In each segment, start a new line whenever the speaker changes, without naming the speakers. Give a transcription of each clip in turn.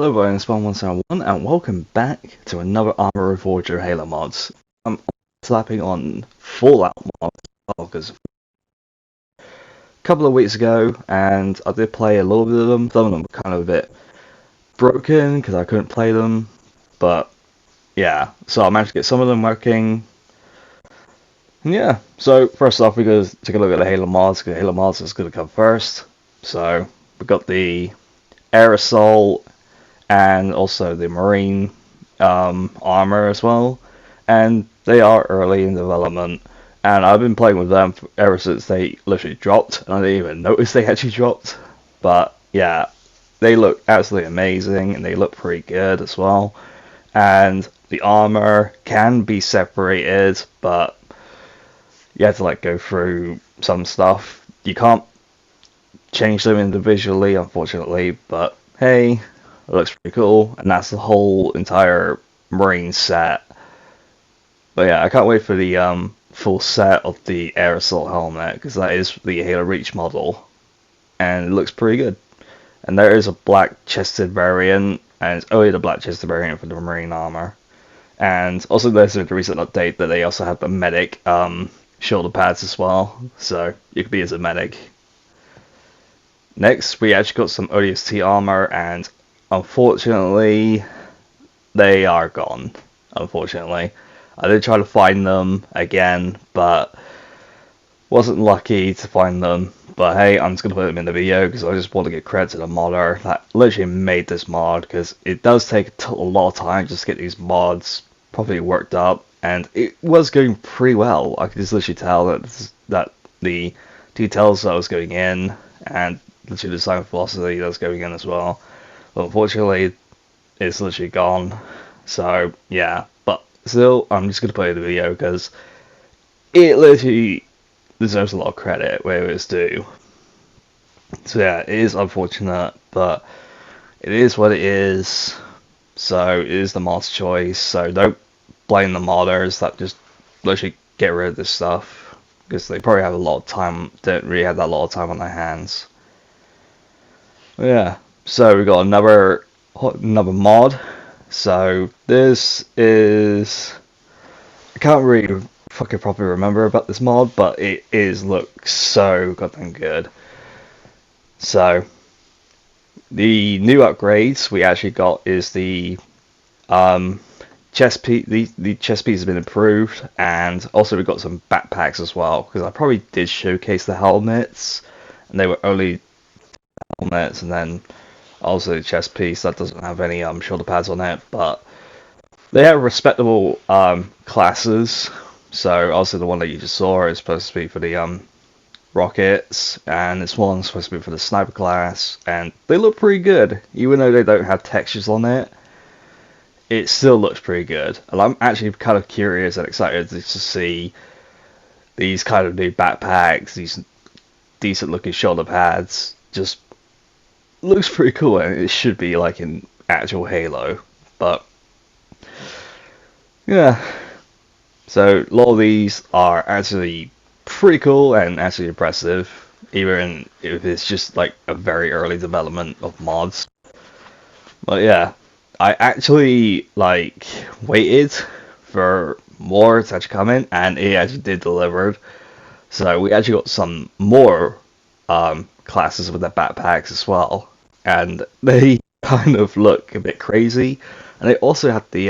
Hello everyone, it's �𝑚171 and welcome back to another Arma Reforger Halo mods. I'm slapping on Fallout mods because a couple of weeks ago, and I did play a little bit of them. Some of them were kind of a bit broken because I couldn't play them, but yeah, so I managed to get some of them working. And yeah, so first off, we're going to take a look at the Halo mods, because Halo mods is going to come first. So we got the air assault and also the marine armor as well, and they are early in development, and I've been playing with them ever since they literally dropped, and I didn't even notice they actually dropped. But yeah, they look absolutely amazing, and they look pretty good as well, and the armor can be separated, but you have to like go through some stuff. You can't change them individually, unfortunately, but hey, it looks pretty cool, and that's the whole entire marine set. But yeah, I can't wait for the full set of the air assault helmet, because that is the Halo Reach model, and it looks pretty good. And there is a black chested variant, and it's only the black chested variant for the marine armor. And also there's a recent update that they also have the medic shoulder pads as well, so you could be as a medic. Next, we actually got some ODST armor, and unfortunately, they are gone. Unfortunately, I did try to find them again, but wasn't lucky to find them. But hey, I'm just gonna put them in the video because I just want to give credit to the modder that literally made this mod, because it does take a lot of time just to get these mods properly worked up, and it was going pretty well. I could just literally tell that the details that was going in, and literally the design philosophy that was going in as well. But unfortunately, it's literally gone. So yeah, but still, I'm just gonna play the video because it literally deserves a lot of credit where it's due. So yeah, it is unfortunate, but it is what it is. So it is the mod's choice. So don't blame the modders that just literally get rid of this stuff, because they probably have a lot of time. Don't really have that lot of time on their hands. But yeah. So we got another mod. So this is, I can't really fucking properly remember about this mod, but it looks so goddamn good. So the new upgrades we actually got is the chest piece. The chest piece has been improved, and also we got some backpacks as well, because I probably did showcase the helmets, and they were only helmets, and then also the chest piece that doesn't have any shoulder pads on it, but they have respectable classes. So also the one that you just saw is supposed to be for the rockets, and this one's supposed to be for the sniper class, and they look pretty good. Even though they don't have textures on it, it still looks pretty good. And I'm actually kind of curious and excited to see these kind of new backpacks, these decent looking shoulder pads. Just looks pretty cool, and it should be like in actual Halo. But yeah, so a lot of these are actually pretty cool and actually impressive, even if it's just like a very early development of mods. But yeah, I actually like waited for more to actually come in, and it actually did deliver. So we actually got some more classes with their backpacks as well, and they kind of look a bit crazy. And they also had the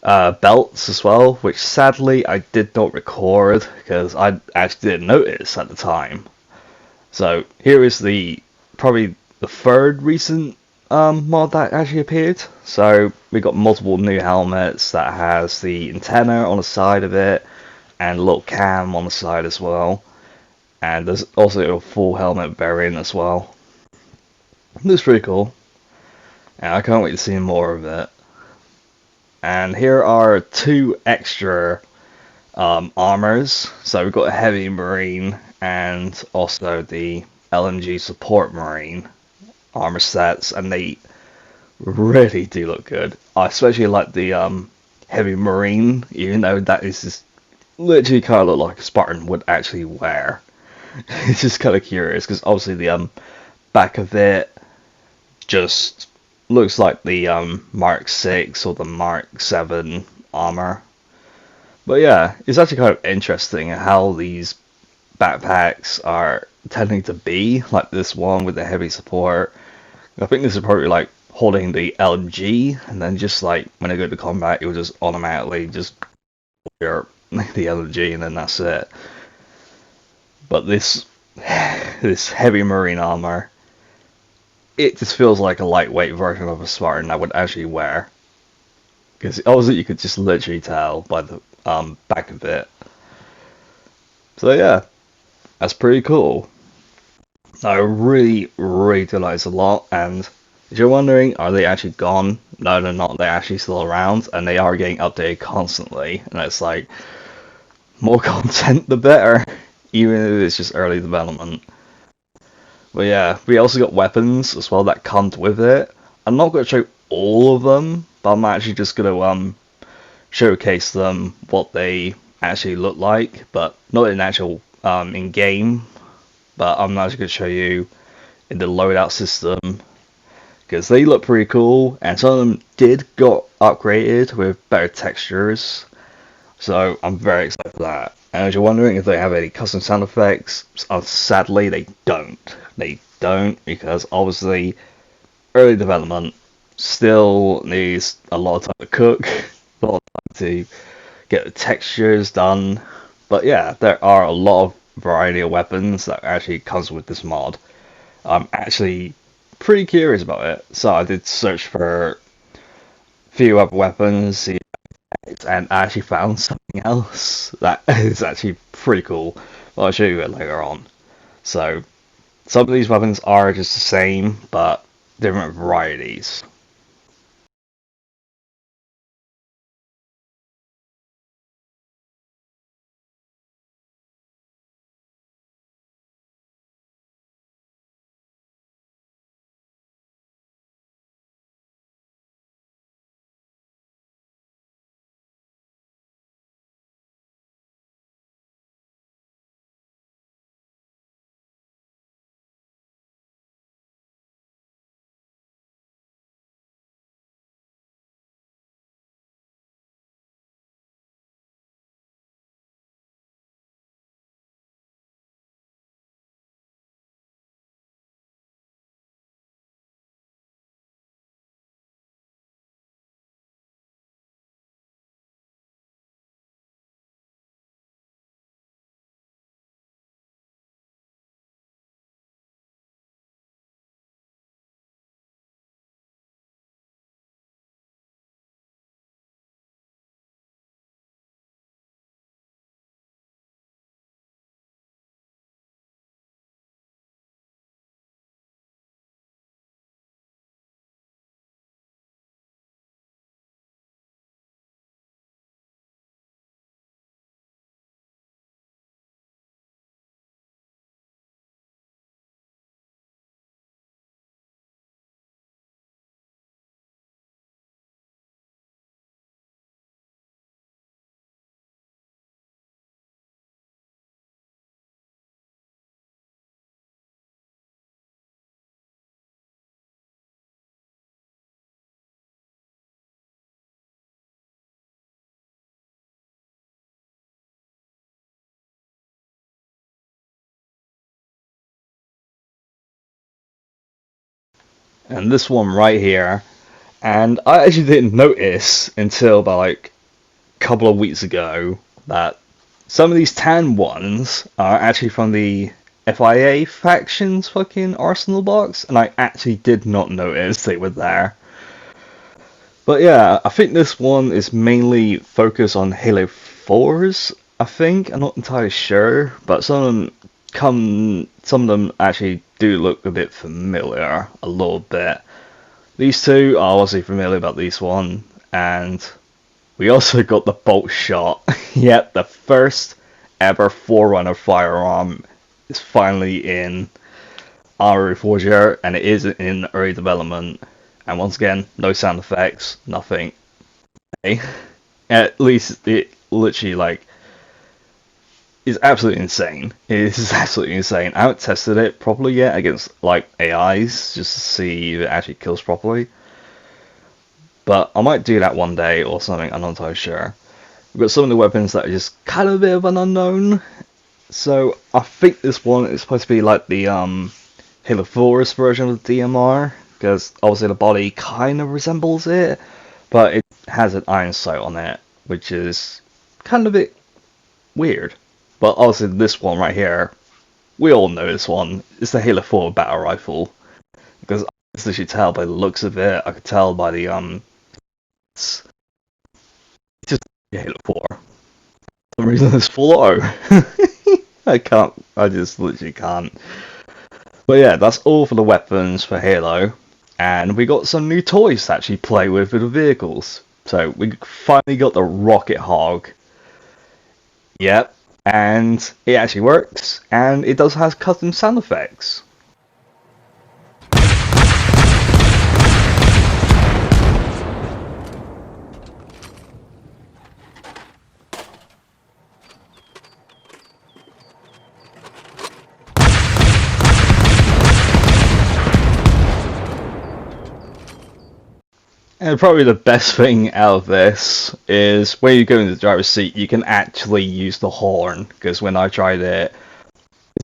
belts as well, which sadly I did not record because I actually didn't notice at the time. So here is probably the third recent mod that actually appeared. So we got multiple new helmets that has the antenna on the side of it, and a little cam on the side as well. And there's also a full helmet variant as well. Looks pretty cool, and I can't wait to see more of it. And here are two extra armors. So we've got a heavy marine and also the LMG support marine armor sets, and they really do look good. I especially like the heavy marine, even though that is just literally kind of look like a Spartan would actually wear. It's just kind of curious, because obviously the back of it just looks like the Mark 6 or the Mark 7 armor. But yeah, it's actually kind of interesting how these backpacks are tending to be, like this one with the heavy support. I think this is probably like holding the LMG, and then just like when I go to combat, it will just automatically just clear the LMG, and then that's it. But this heavy marine armor, it just feels like a lightweight version of a Spartan I would actually wear. Because obviously you could just literally tell by the back of it. So yeah, that's pretty cool. I really, really do like this a lot, and if you're wondering, are they actually gone? No, they're not. They're actually still around, and they are getting updated constantly. And it's like, more content, the better, even if it's just early development. But yeah, we also got weapons as well that come with it. I'm not going to show all of them, but I'm actually just going to showcase them, what they actually look like, but not in actual in game. But I'm actually going to show you in the loadout system, because they look pretty cool, and some of them did got upgraded with better textures. So I'm very excited for that. And if you're wondering if they have any custom sound effects, sadly they don't. They don't, because obviously early development still needs a lot of time to cook, a lot of time to get the textures done. But yeah, there are a lot of variety of weapons that actually comes with this mod. I'm actually pretty curious about it, so I did search for a few other weapons, and I actually found something else that is actually pretty cool. But I'll show you it later on. So some of these weapons are just the same, but different varieties. And this one right here, and I actually didn't notice until about like a couple of weeks ago that some of these tan ones are actually from the FIA factions fucking arsenal box, and I actually did not notice they were there. But yeah, I think this one is mainly focused on Halo 4s, I think. I'm not entirely sure, but some of them actually do look a bit familiar, a little bit. These two are obviously familiar about this one, and we also got the bolt shot. Yep, the first ever Forerunner firearm is finally in Arma Reforger, and it is in early development. And once again, no sound effects, nothing. Okay. At least it literally like is absolutely insane. It is absolutely insane. I haven't tested it properly yet against like AIs just to see if it actually kills properly. But I might do that one day or something, I'm not entirely sure. We've got some of the weapons that are just kind of a bit of an unknown. So I think this one is supposed to be like the Halo 4's version of the DMR, because obviously the body kind of resembles it, but it has an iron sight on it, which is kind of a bit weird. But obviously this one right here, we all know this one. It's the Halo 4 battle rifle, because I can literally tell by the looks of it. I could tell by the it's just Halo 4. For some reason it's full auto. I just literally can't. But yeah, that's all for the weapons for Halo. And we got some new toys to actually play with the vehicles. So we finally got the Rocket Hog. Yep, and it actually works, and it does have custom sound effects. And probably the best thing out of this is when you go into the driver's seat, you can actually use the horn. Because when I tried it,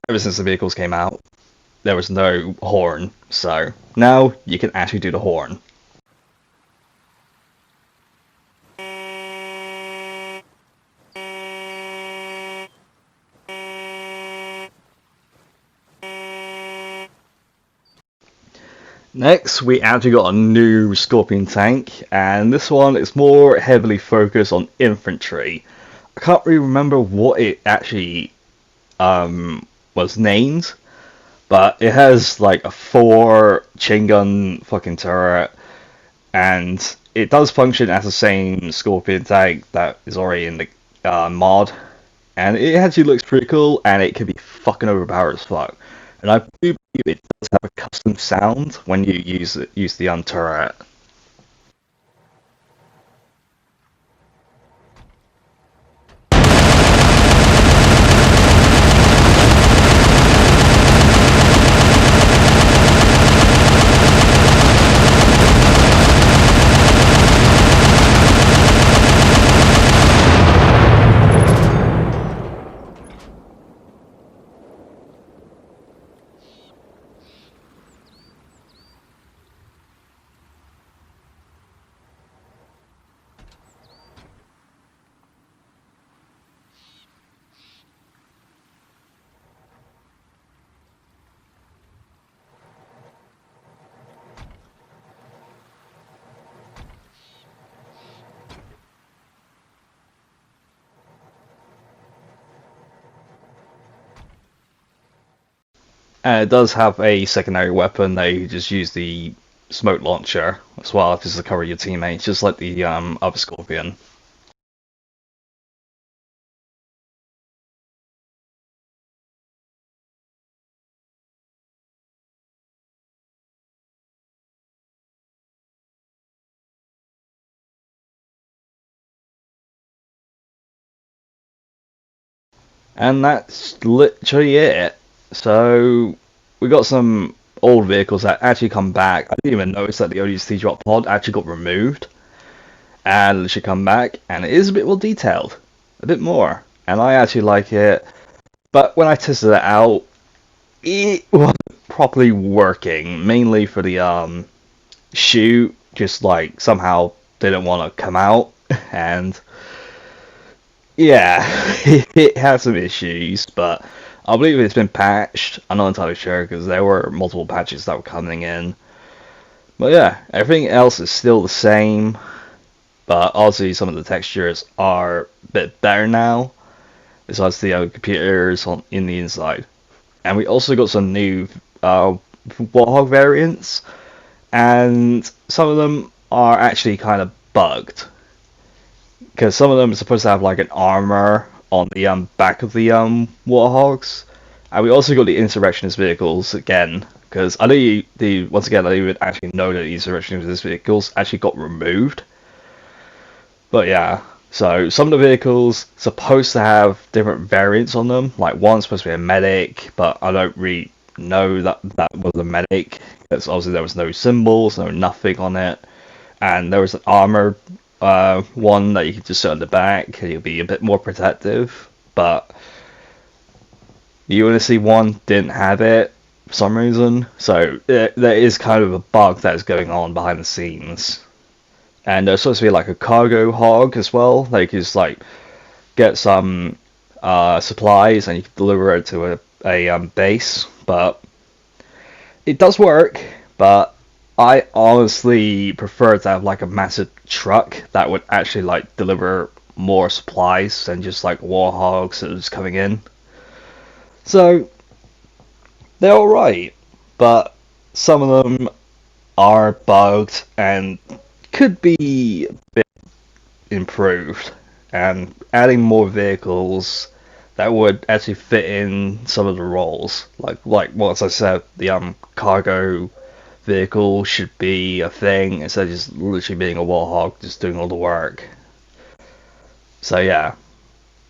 ever since the vehicles came out, there was no horn. So now you can actually do the horn. Next, we actually got a new Scorpion tank, and this one is more heavily focused on infantry. I can't really remember what it actually was named, but it has like a 4 chain gun fucking turret, and it does function as the same Scorpion tank that is already in the mod, and it actually looks pretty cool, and it can be fucking overpowered as fuck. And I do believe it does have a custom sound when you use the turret. And it does have a secondary weapon. They just use the smoke launcher as well, just to cover your teammates, just like the other Scorpion. And that's literally it. So we got some old vehicles that actually come back. I didn't even notice that the ODST drop pod actually got removed and literally come back, and it is a bit more detailed, a bit more, and I actually like it. But when I tested it out, it wasn't properly working, mainly for the shoot, just like somehow didn't want to come out, and yeah, it has some issues, but I believe it's been patched. I'm not entirely sure because there were multiple patches that were coming in. But yeah, everything else is still the same, but obviously some of the textures are a bit better now, besides the computers in the inside. And we also got some new Warthog variants, and some of them are actually kind of bugged. Because some of them are supposed to have like an armor on the back of the Warthogs, and we also got the insurrectionist vehicles again. Because I know once again I didn't even actually know that the insurrectionist vehicles actually got removed. But yeah, So some of the vehicles supposed to have different variants on them. Like one's supposed to be a medic, but I don't really know that that was a medic, because obviously there was no symbols, no nothing on it. And there was an armor one that you could just sit on the back and you'll be a bit more protective. But Unity one didn't have it for some reason, so there is kind of a bug that is going on behind the scenes. And there's supposed to be like a cargo hog as well. They could just like get some supplies and you can deliver it to a base. But it does work, but I honestly prefer to have like a massive truck that would actually like deliver more supplies than just like war hogs that are just coming in. So they're alright, but some of them are bugged and could be a bit improved, and adding more vehicles that would actually fit in some of the roles. Like once I said, the cargo vehicle should be a thing instead of just literally being a warthog just doing all the work. So yeah,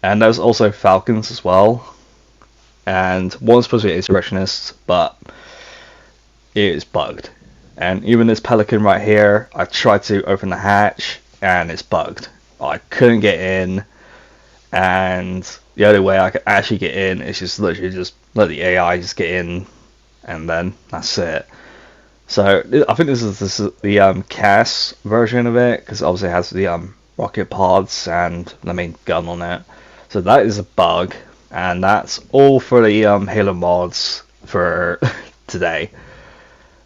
and there's also falcons as well, and one's supposed to be an insurrectionist, but it is bugged. And even this pelican right here, I tried to open the hatch and it's bugged. I couldn't get in, and the only way I could actually get in is just literally just let the AI just get in, and then that's it. So I think this is the CAS version of it, because obviously it has the rocket pods and the main gun on it. So that is a bug, and that's all for the Halo mods for today.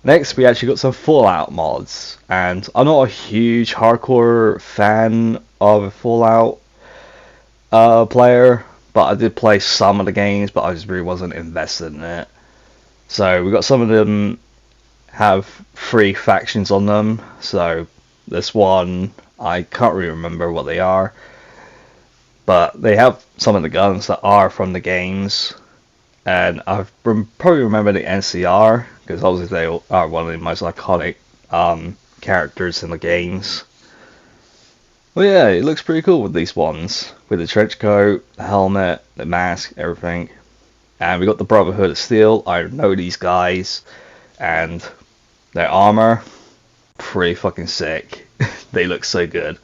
Next, we actually got some Fallout mods, and I'm not a huge hardcore fan of a Fallout player, but I did play some of the games, but I just really wasn't invested in it. So we got some of them have 3 factions on them. So this one, I can't really remember what they are, but they have some of the guns that are from the games. And I probably remember the NCR, because obviously they are one of the most iconic characters in the games. Well, yeah, it looks pretty cool with these ones, with the trench coat, the helmet, the mask, everything. And we got the Brotherhood of Steel. I know these guys, and their armor, pretty fucking sick. They look so good.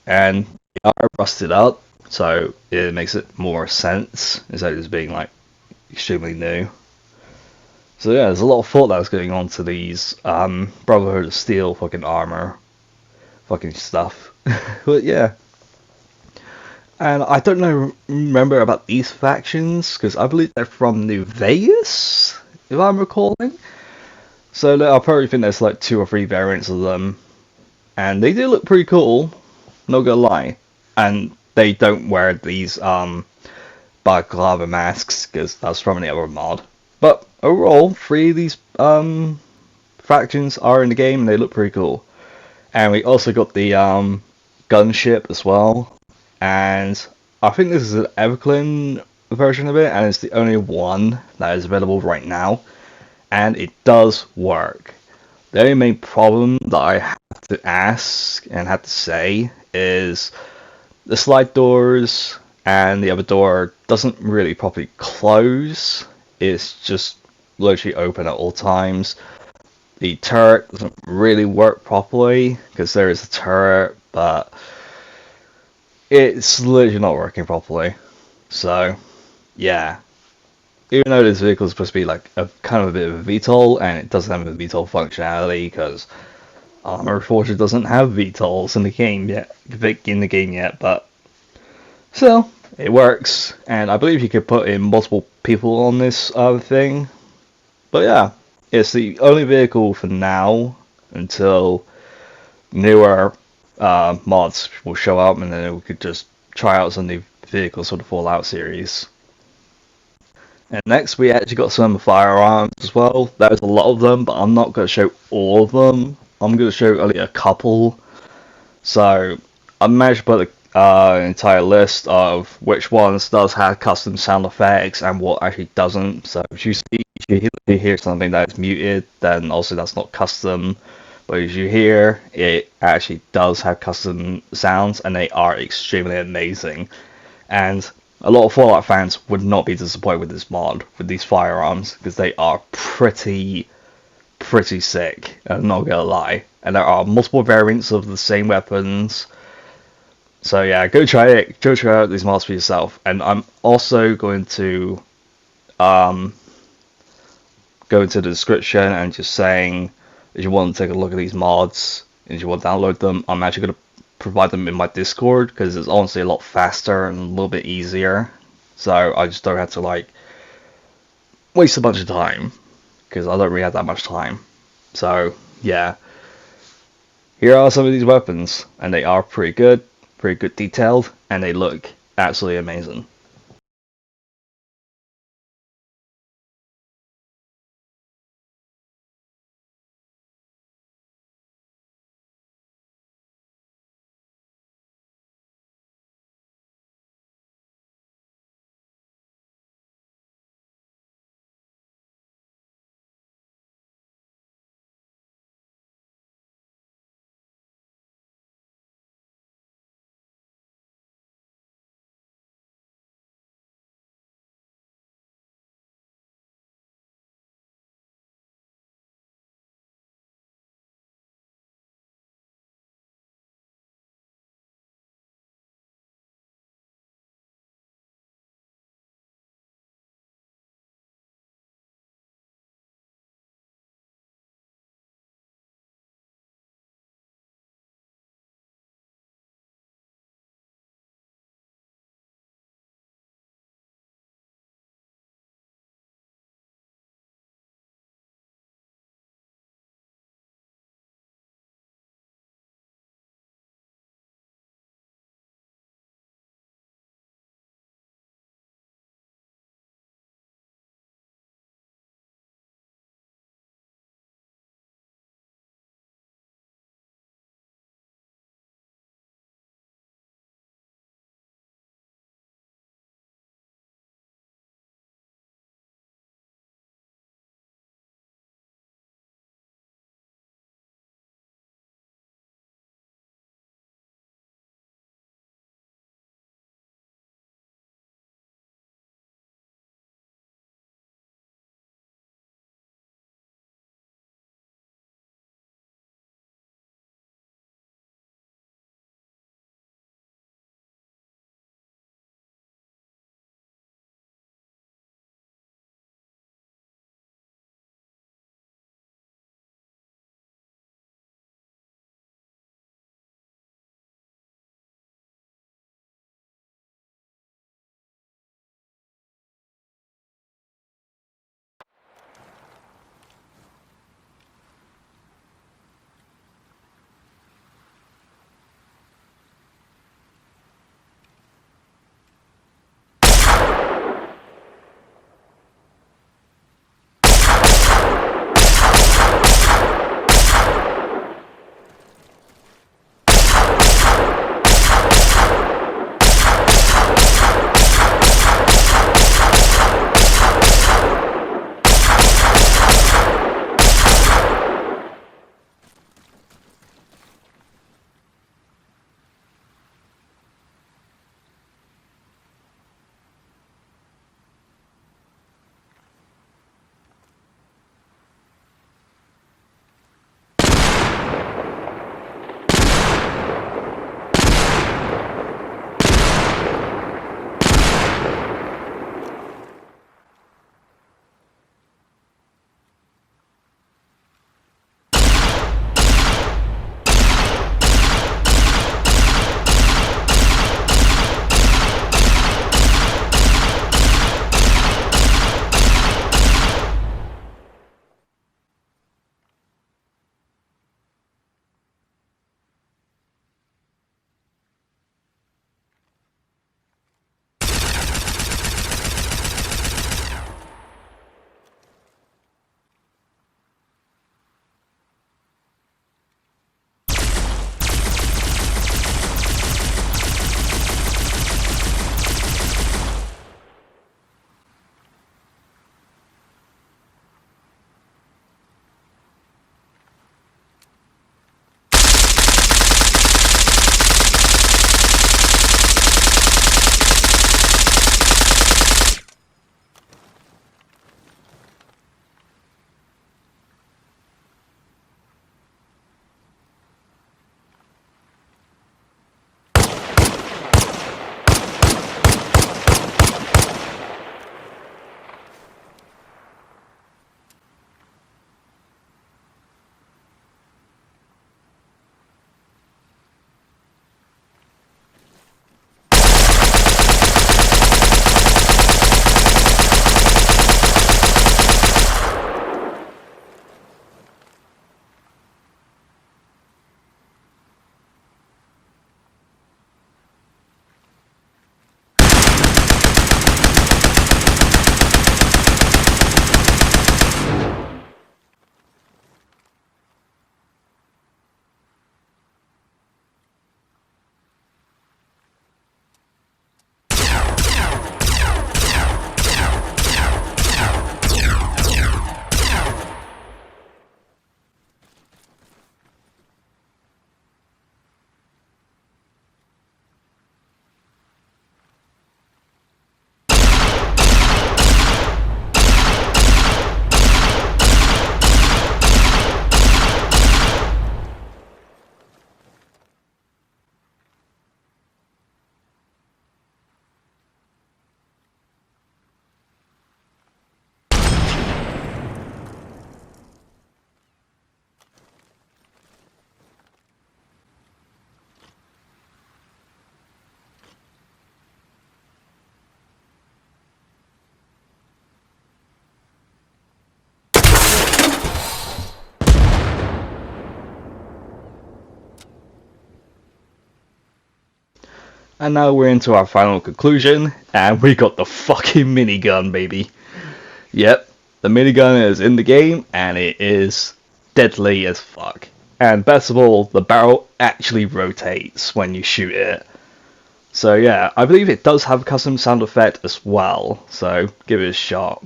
And they are rusted up, so it makes it more sense instead of just being like extremely new. So yeah, there's a lot of thought that was going on to these Brotherhood of Steel fucking armor fucking stuff. But yeah, and I don't remember about these factions, because I believe they're from New Vegas, if I'm recalling. So I probably think there's like 2 or 3 variants of them, and they do look pretty cool, not gonna lie. And they don't wear these balaclava masks, because that's from the other mod. But overall, 3 of these factions are in the game and they look pretty cool. And we also got the gunship as well, and I think this is an Everclean version of it, and it's the only one that is available right now, and it does work. The only main problem that I have to ask and have to say is the slide doors and the other door doesn't really properly close. It's just literally open at all times. The turret doesn't really work properly, because there is a turret, but it's literally not working properly. So yeah, even though this vehicle is supposed to be like a kind of a bit of a VTOL, and it doesn't have a VTOL functionality, because Reforger doesn't have VTOLs in the game yet, but still, it works, and I believe you could put in multiple people on this thing. But yeah, it's the only vehicle for now until newer mods will show up, and then we could just try out some new vehicles for the Fallout series. And next we actually got some firearms as well. There's a lot of them, but I'm not going to show all of them. I'm going to show only a couple. So I managed to put an entire list of which ones does have custom sound effects and what actually doesn't. So if you hear something that is muted, then also that's not custom. But as you hear, it actually does have custom sounds, and they are extremely amazing. And a lot of Fallout fans would not be disappointed with this mod, with these firearms, because they are pretty sick. I'm not gonna lie. And there are multiple variants of the same weapons. So yeah, go try it. Go try out these mods for yourself. And I'm also going to um, go into the description and just saying if you want to take a look at these mods and if you want to download them, I'm actually going to provide them in my Discord because it's honestly a lot faster and a little bit easier. So I just don't have to like waste a bunch of time because I don't really have that much time. So yeah, here are some of these weapons, and they are pretty good detailed, and they look absolutely amazing. And now we're into our final conclusion, and we got the fucking minigun, baby. Yep, the minigun is in the game, and it is deadly as fuck. And best of all, the barrel actually rotates when you shoot it. So yeah, I believe it does have a custom sound effect as well, so give it a shot.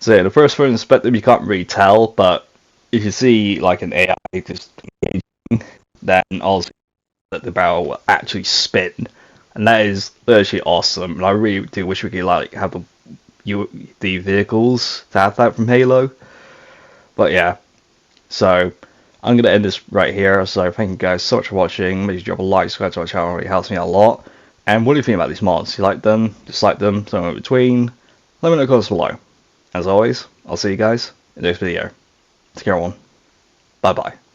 So yeah, the first person perspective you can't really tell, but if you see like an AI just engaging, then also that the barrel will actually spin, and that is actually awesome. And I really do wish we could like have the vehicles to have that from Halo. But yeah, so I'm gonna end this right here. So thank you guys so much for watching. Make sure you drop a like, subscribe to our channel. It really helps me out a lot. And what do you think about these mods? You like them? Dislike them? Somewhere in between? Let me know in the comments below. As always, I'll see you guys in the next video. Take care, everyone. Bye bye.